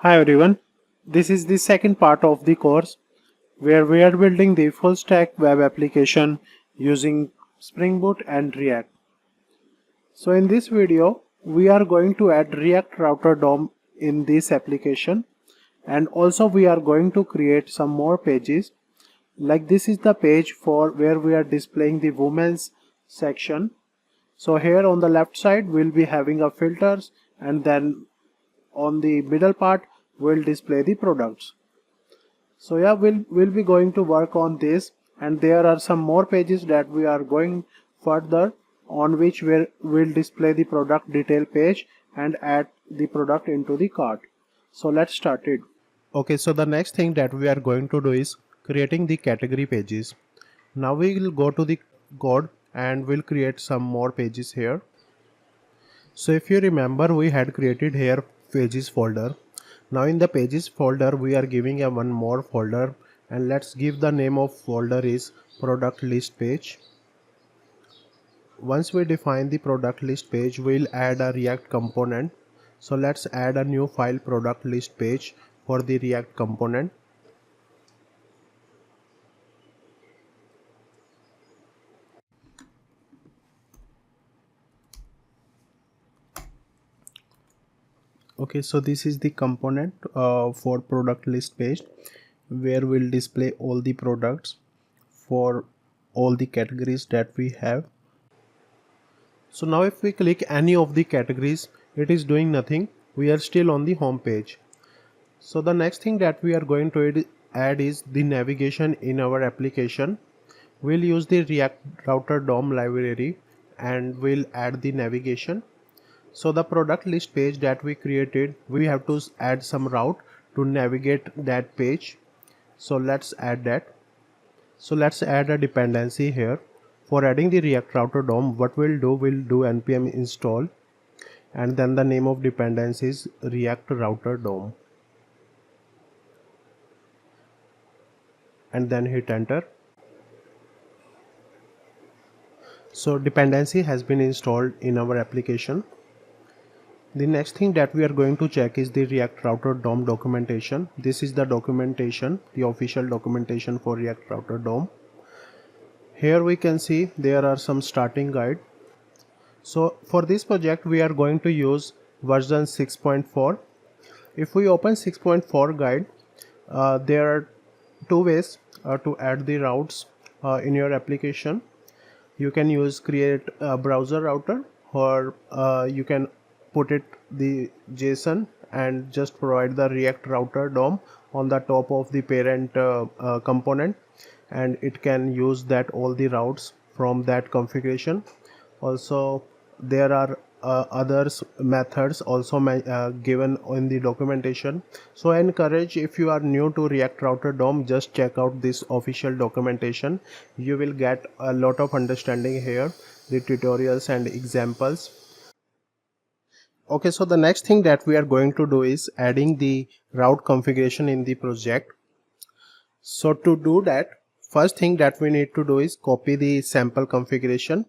Hi everyone, this is the second part of the course where we are building the full stack web application using Spring Boot and React. So in this video, we are going to add React Router DOM in this application, and also we are going to create some more pages. Like this is the page for where we are displaying the women's section. So here on the left side we'll be having a filters, and then on the middle part we'll display the products. So yeah, we'll be going to work on this, and there are some more pages that we are going further on which we'll display the product detail page and add the product into the cart. So let's start it. Okay, so the next thing that we are going to do is creating the category pages. Now we will go to the code and we'll create some more pages here. So if you remember, we had created here pages folder. Now in the pages folder we are giving a one more folder, and let's give the name of folder is product list page. Once we define the product list page, we'll add a React component. So let's add a new file product list page for the React component. Okay, so this is the component for product list page where we'll display all the products for all the categories that we have. So now if we click any of the categories, it is doing nothing. We are still on the home page. So the next thing that we are going to add is the navigation in our application. We'll use the React Router DOM library and we'll add the navigation. So the product list page that we created, we have to add some route to navigate that page. So let's add that. So let's add a dependency here. For adding the React Router DOM, what we'll do npm install, and then the name of dependency is React Router DOM, and then hit enter. So dependency has been installed in our application. The next thing that we are going to check is the React Router DOM documentation. This is the documentation, the official documentation for React Router DOM. Here we can see there are some starting guide. So for this project we are going to use version 6.4. If we open 6.4 guide, there are two ways to add the routes in your application. You can use create a browser router, or you can put it the JSON and just provide the React Router DOM on the top of the parent component, and it can use that all the routes from that configuration. Also there are others methods also given in the documentation. So I encourage, if you are new to React Router DOM, just check out this official documentation. You will get a lot of understanding here, the tutorials and examples. Okay, so the next thing that we are going to do is adding the route configuration in the project. So to do that, first thing that we need to do is copy the sample configuration,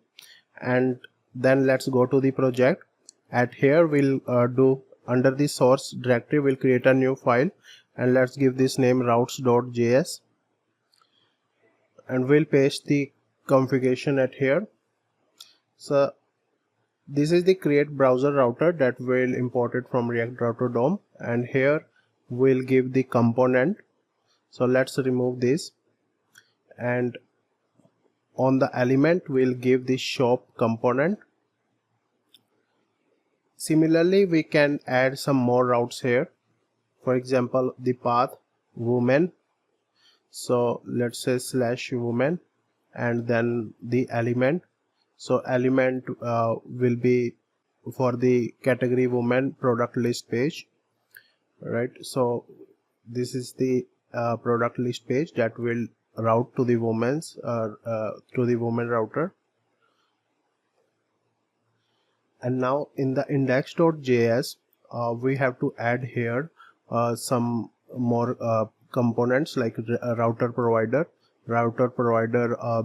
and then let's go to the project. At here we'll do under the source directory, we'll create a new file, and let's give this name routes.js, and we'll paste the configuration at here. So this is the create browser router that we'll import it from React Router DOM, and here we'll give the component. So let's remove this, and on the element we'll give the shop component. Similarly, we can add some more routes here. For example, the path women. So let's say /women, and then the element. So element will be for the category women product list page, right? So this is the product list page that will route to the women's to the women router. And now in the index.js we have to add here some more components like router provider.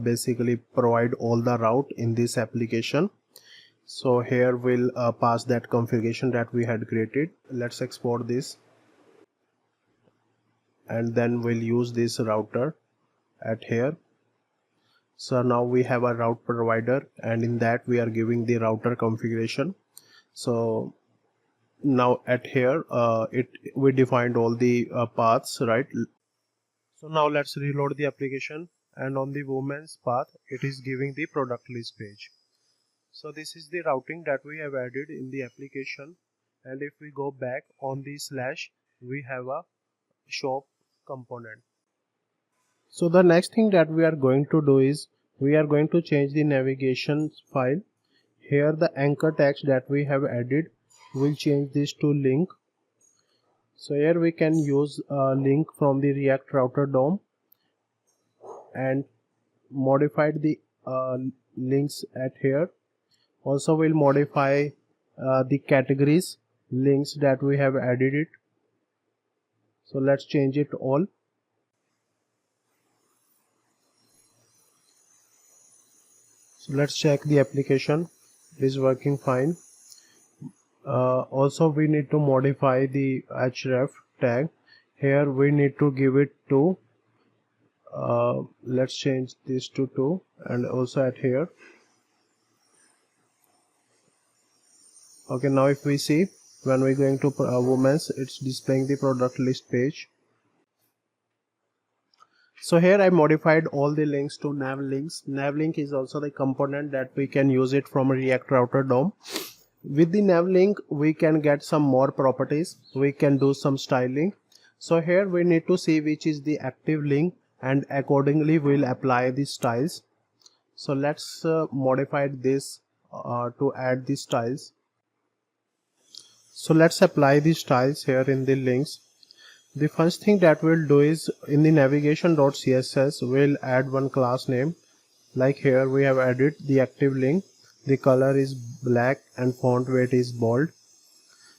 Basically provide all the route in this application. So here we'll pass that configuration that we had created. Let's export this. and then we'll use this router at here. So now we have a route provider, and in that we are giving the router configuration. So now at here we defined all the paths, right? So now let's reload the application, and on the women's path it is giving the product list page. So this is the routing that we have added in the application, and if we go back on the slash, we have a shop component. So the next thing that we are going to do is we are going to change the navigation file. Here the anchor text that we have added, we'll change this to link. So here we can use a link from the React router DOM and modified the links at here. Also we'll modify the categories links that we have added it. So let's change it all. So let's check the application. It is working fine. Also we need to modify the href tag. Here we need to give it to let's change this to 2, and also at here. Okay, now if we see, when we're going to women's, it's displaying the product list page. So here I modified all the links to nav links. Nav link is also the component that we can use it from React router DOM. With the nav link we can get some more properties. We can do some styling. So here we need to see which is the active link, and accordingly we'll apply the styles. So let's modify this to add the styles. So let's apply the styles here in the links. The first thing that we'll do is in the navigation.css we'll add one class name. Like here we have added the active link. The color is black and font weight is bold.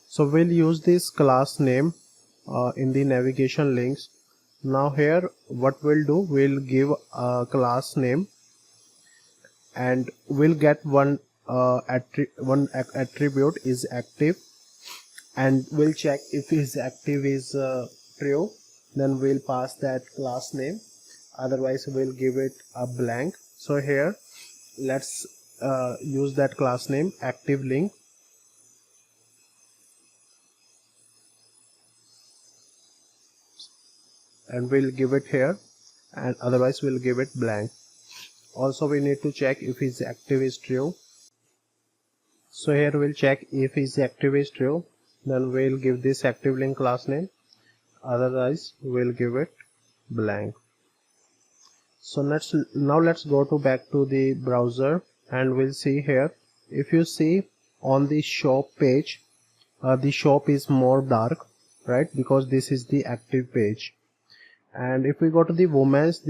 So we'll use this class name in the navigation links. Now here what we'll do, we'll give a class name and we'll get one attribute is active, and we'll check if his active is true, then we'll pass that class name, otherwise we'll give it a blank. So here let's use that class name active link, and we'll give it here, and otherwise we'll give it blank. Also we need to check if his active is true. So here we'll check if his active is true, then we'll give this active link class name, otherwise we'll give it blank. So now let's go back to the browser, and we'll see here. If you see on the shop page, the shop is more dark, right, because this is the active page. And if we go to the women's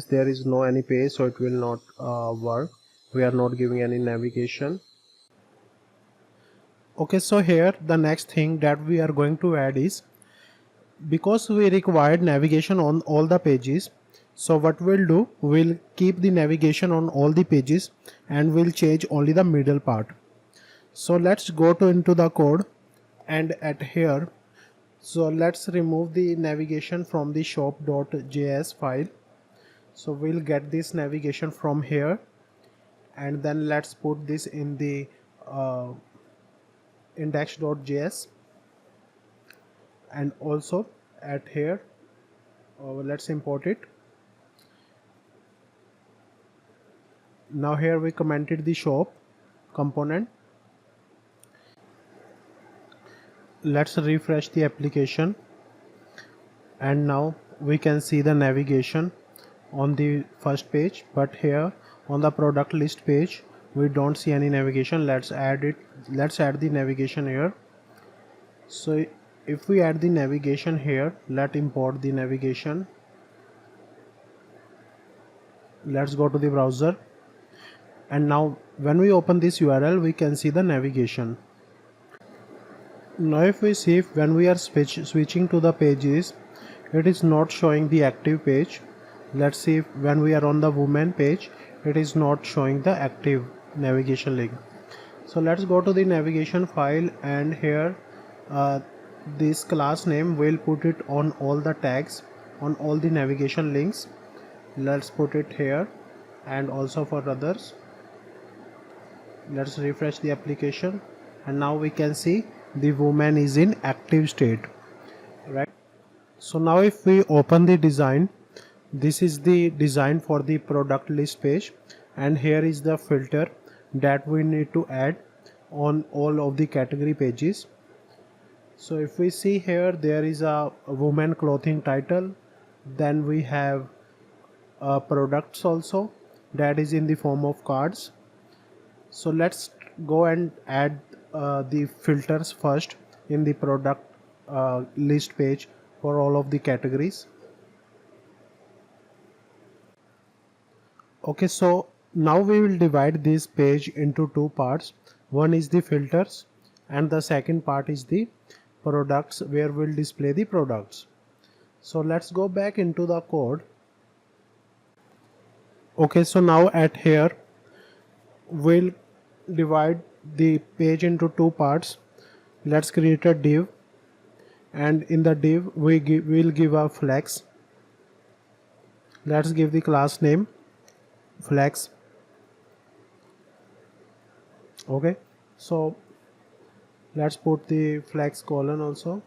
there is no any page, so it will not work. We are not giving any navigation. Okay, so here the next thing that we are going to add is, because we required navigation on all the pages, so what we'll do, we'll keep the navigation on all the pages and we'll change only the middle part. So let's go into the code, and at here, so let's remove the navigation from the shop.js file. So we'll get this navigation from here, and then let's put this in the index.js, and also at here let's import it. Now here we commented the shop component. Let's refresh the application, and now we can see the navigation on the first page, but here on the product list page we don't see any navigation. Let's add it. Let's add the navigation here. So if we add the navigation here, let's import the navigation. Let's go to the browser, and now when we open this URL we can see the navigation. Now if we see, when we are switching to the pages, it is not showing the active page. Let's see if when we are on the women page, it is not showing the active navigation link. So let's go to the navigation file, and here this class name, we'll put it on all the tags. on all the navigation links. Let's put it here and also for others. Let's refresh the application, and now we can see the woman is in active state, right? So now if we open the design, this is the design for the product list page, and here is the filter that we need to add on all of the category pages. So if we see here, there is a woman clothing title, then we have products also that is in the form of cards. So let's go and add the filters first in the product list page for all of the categories. Okay, so now we will divide this page into two parts. One is the filters and the second part is the products, where we'll display the products. So let's go back into the code. Okay, so now at here we'll divide the page into two parts. Let's create a div, and in the div we'll give a flex. Let's give the class name flex. Okay, so let's put the flex colon also.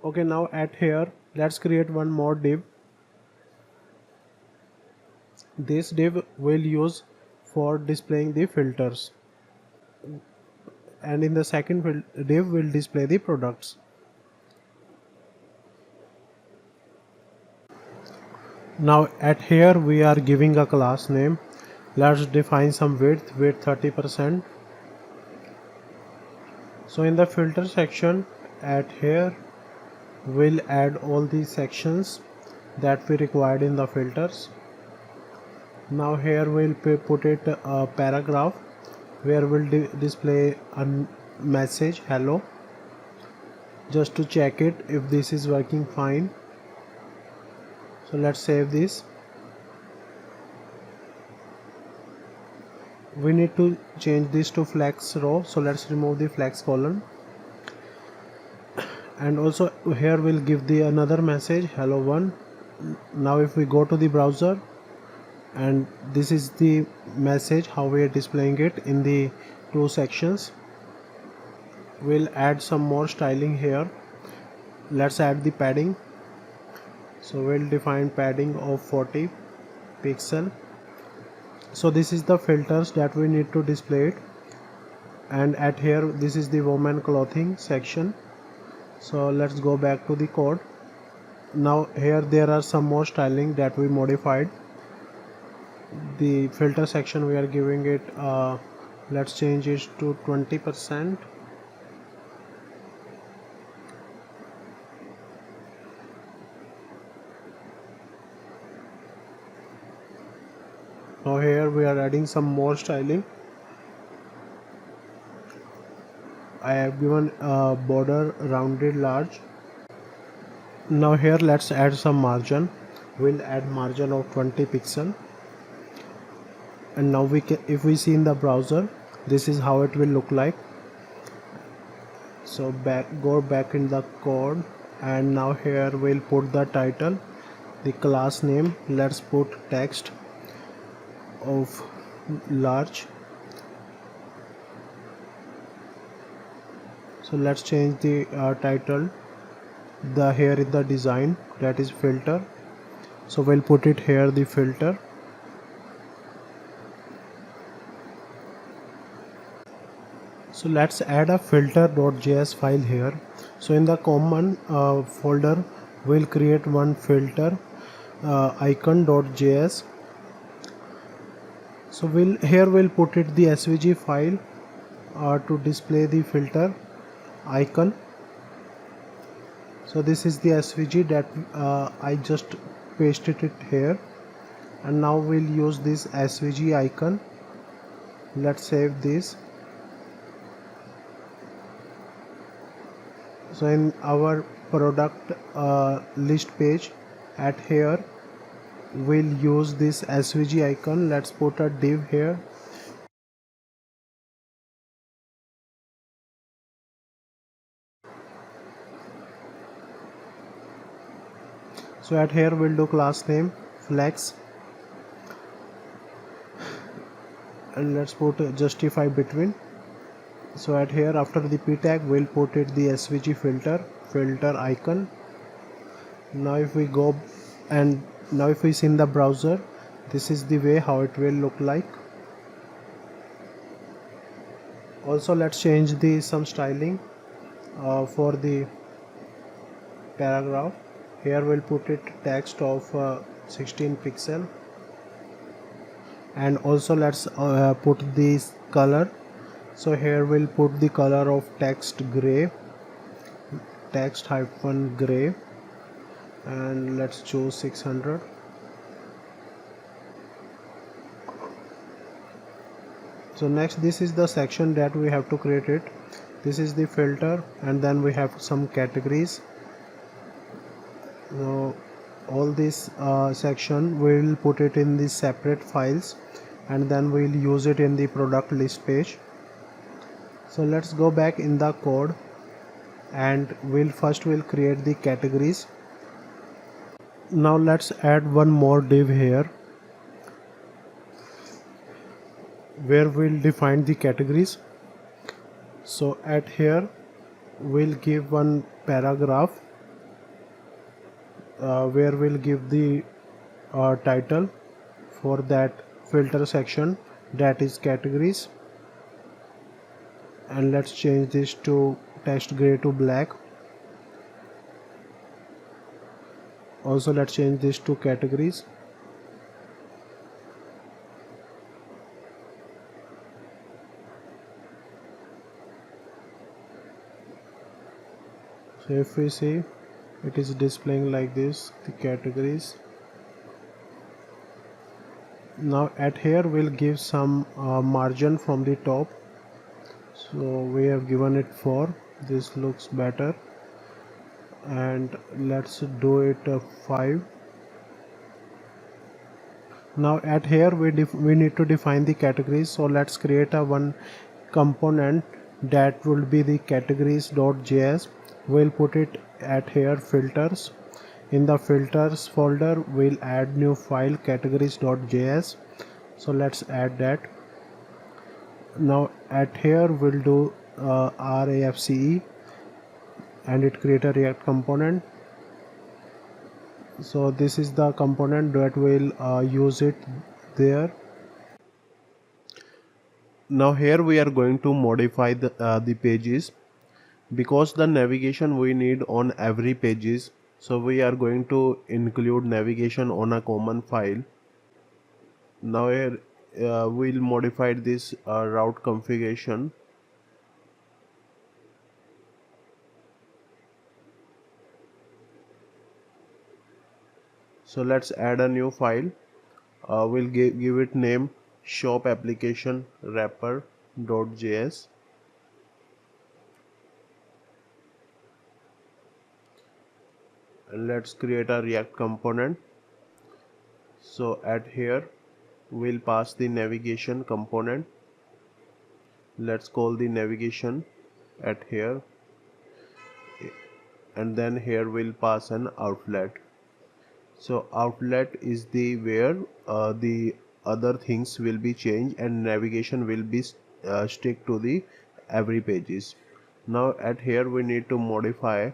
Okay, now at here let's create one more div. This div will use for displaying the filters, and in the second div will display the products. Now at here we are giving a class name. Let's define some width 30%. So in the filter section at here we'll add all the sections that we required in the filters. Now here we'll put it a paragraph where we'll display a message hello, just to check it if this is working fine. So let's save this. We need to change this to flex row, so let's remove the flex column, and also here we'll give the another message hello one. Now if we go to the browser, and this is the message how we are displaying it in the two sections. We'll add some more styling here. Let's add the padding. So we'll define padding of 40 pixel. So this is the filters that we need to display it, and at here this is the woman clothing section. So let's go back to the code. Now here there are some more styling that we modified. The filter section we are giving it let's change it to 20%. Now here we are adding some more styling. I have given a border rounded large. Now here let's add some margin. We'll add margin of 20 pixel, and now we can, if we see in the browser, this is how it will look like. So go back in the code, and now here we'll put the title, the class name. Let's put text of large. So let's change the title the here in the design, that is filter. So we'll put it here, the filter. So let's add a filter.js file here. So in the common folder we'll create one filter icon.js. So we'll put it the svg file to display the filter icon. So this is the svg that I just pasted it here, and now we'll use this svg icon. Let's save this. So in our product list page at here we'll use this svg icon. Let's put a div here So at here we'll do class name flex, and let's put justify between. So at here after the p tag we'll put it the svg filter icon. Now if we go and now if we see in the browser, this is the way how it will look like. Also let's change the some styling for the paragraph. Here we'll put it text of 16 pixel, and also let's put this color. So here we'll put the color of text gray, text hyphen gray, and let's choose 600. So next, this is the section that we have to create it. This is the filter, and then we have some categories. Now all this section we'll put it in the separate files, and then we'll use it in the product list page. So let's go back in the code, and we'll create the categories. Now let's add one more div here where we'll define the categories. So at here we'll give one paragraph where we'll give the title for that filter section, that is categories, and let's change this to text gray to black. Also let's change this to categories. So if we see, it is displaying like this, the categories. Now at here we'll give some margin from the top. So we have given it 4. This looks better, and let's do it 5. Now at here we need to define the categories. So let's create a one component that will be the categories.js. We'll put it at here filters. In the filters folder we'll add new file categories.js. So let's add that. Now at here we'll do RAFCE, and it create a React component. So this is the component that will use it there. Now here we are going to modify the pages, because the navigation we need on every pages. So we are going to include navigation on a common file. Now here we'll modify this route configuration. So let's add a new file. We'll give it name shop application wrapper.js. And let's create a React component. So at here we'll pass the navigation component. Let's call the navigation at here, and then here we'll pass an outlet. So outlet is the where the other things will be changed, and navigation will be stick to the every pages. Now at here we need to modify,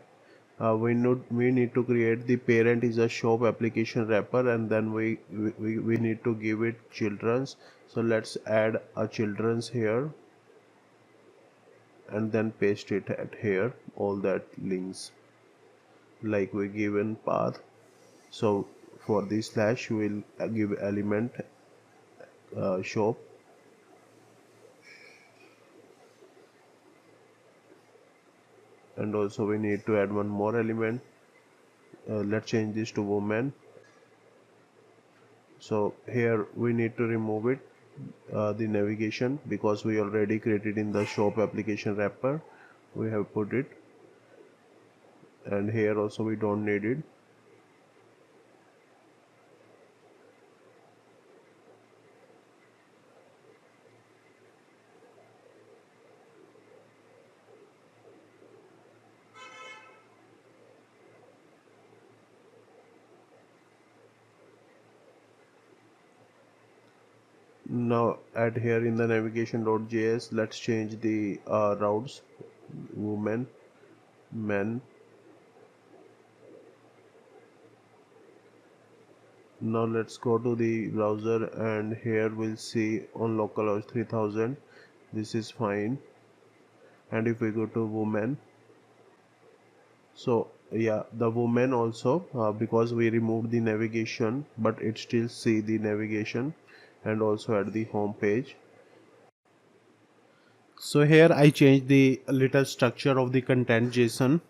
we need to create the parent is a shop application wrapper, and then we need to give it children's. So let's add a children's here, and then paste it at here, all that links like we given path. So for this slash we'll give element shop, and also we need to add one more element. Let's change this to woman. So here we need to remove it the navigation, because we already created in the shop application wrapper. We have put it, and here also we don't need it. Now add here in the navigation.js, let's change the routes, women, men. Now let's go to the browser, and here we'll see on localhost 3000, this is fine. And if we go to women, so yeah, the women also, because we removed the navigation, but it still see the navigation and also at the home page. So here I changed the little structure of the content JSON.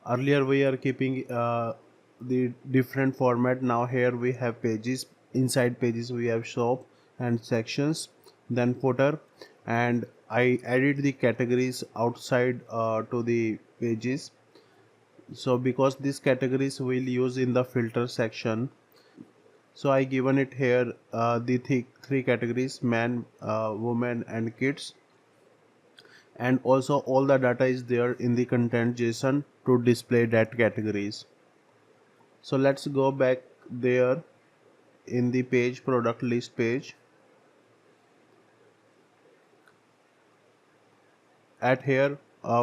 Earlier we are keeping the different format. Now here we have pages. Inside pages we have shop and sections, then footer, and I added the categories outside to the pages. So because these categories we'll use in the filter section, so I given it here the three categories: man, woman and kids. And also all the data is there in the content JSON to display that categories. So let's go back there in the page product list page. At here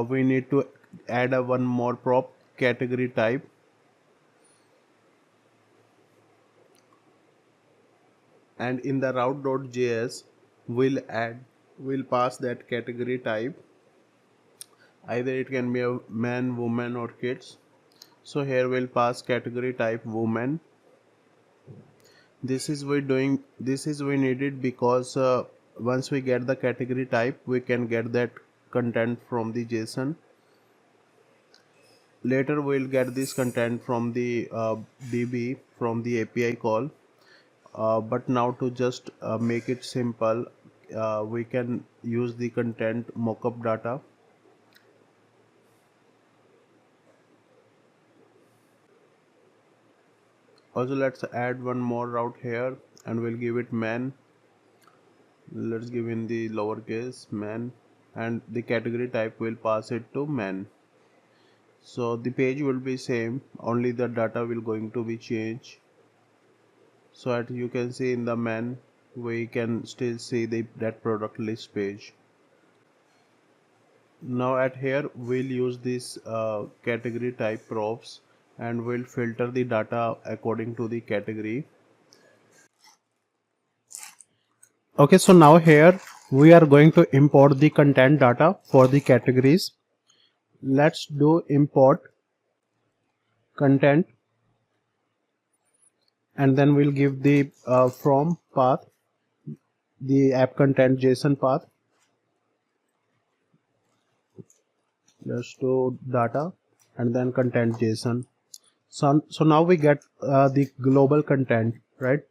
we need to add a one more prop category type, and in the route.js we'll pass that category type. Either it can be a man, woman or kids. So here we'll pass category type woman. This is we needed because once we get the category type we can get that content from the JSON. Later we'll get this content from the DB from the API call, but now to just make it simple, we can use the content mockup data. Also let's add one more route here, and we'll give it man. Let's give in the lowercase man, and the category type will pass it to man. So the page will be same, only the data will going to be changed. So as you can see in the man, we can still see that product list page. Now at here we'll use this category type props, and we'll filter the data according to the category. Okay, so now here we are going to import the content data for the categories. Let's do import content, and then we'll give the from path, the app content JSON path. Let's do data and then content JSON. So now we get the global content, right?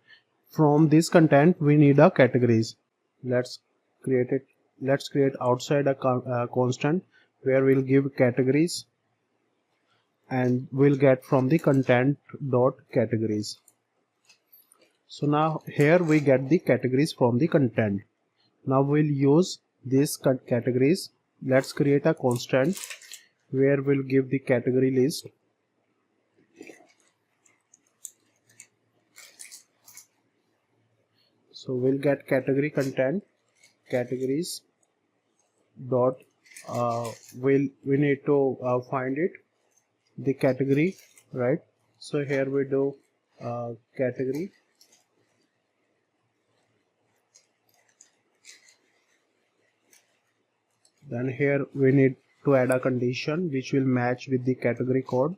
From this content we need a categories. Let's create it. Let's create outside a constant where we'll give categories, and we'll get from the content dot categories. So now here we get the categories from the content. Now we'll use these categories. Let's create a constant where we'll give the category list. So we'll get category content categories dot we need to find it the category, right? So here we do category, then here we need to add a condition which will match with the category code,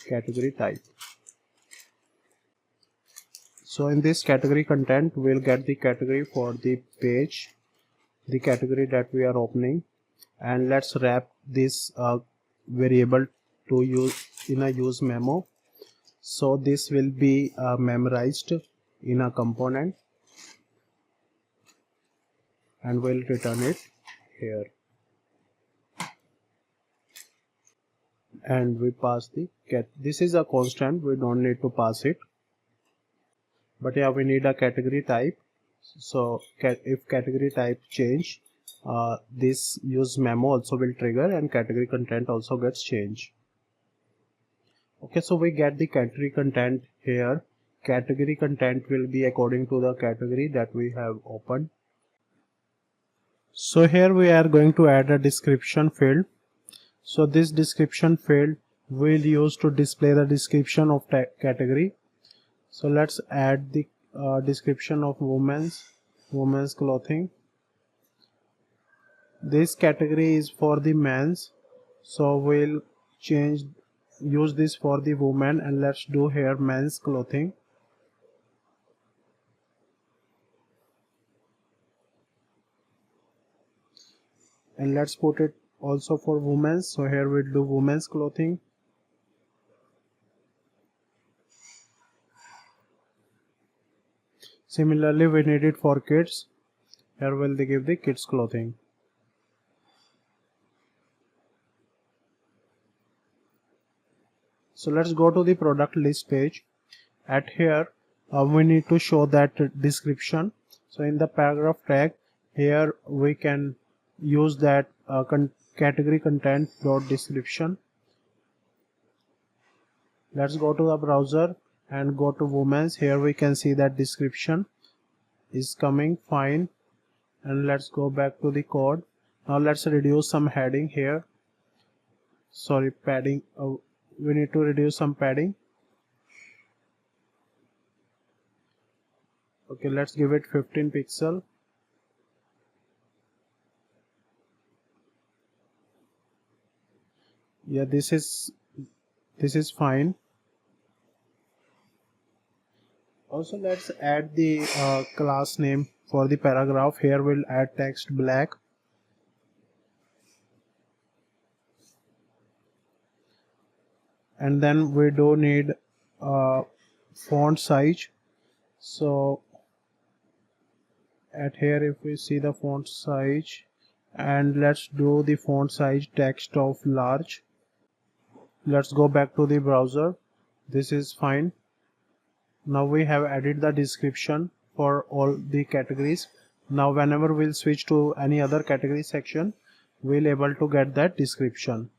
category type. So in this category content we'll get the category for the page, the category that we are opening, and let's wrap this variable to use in a use memo. So this will be memorized in a component, and we'll return it here, and we pass the this is a constant, we don't need to pass it, but yeah, we need a category type. So if category type change, this use memo also will trigger, and category content also gets changed. Okay, so we get the category content here, category content will be according to the category that we have opened. So here we are going to add a description field. So this description field will use to display the description of category. So let's add the description of women's clothing. This category is for the men's, so we'll use this for the women, and let's do here men's clothing. And let's put it also for women's, so here we'll do women's clothing. Similarly we need it for kids. Here we'll give the kids clothing. So let's go to the product list page. At here we need to show that description. So in the paragraph tag, here we can use that category content dot description. Let's go to the browser and go to women's. Here we can see that description is coming fine. And let's go back to the code. Now let's reduce some heading here. Sorry, padding. We need to reduce some padding. Okay, let's give it 15 pixel. Yeah, this is fine. Also let's add the class name for the paragraph. Here we'll add text black. And then we do need font size. So at here, if we see the font size, and let's do the font size text of large. Let's go back to the browser. This is fine. Now we have added the description for all the categories. Now whenever we'll switch to any other category section, we'll able to get that description.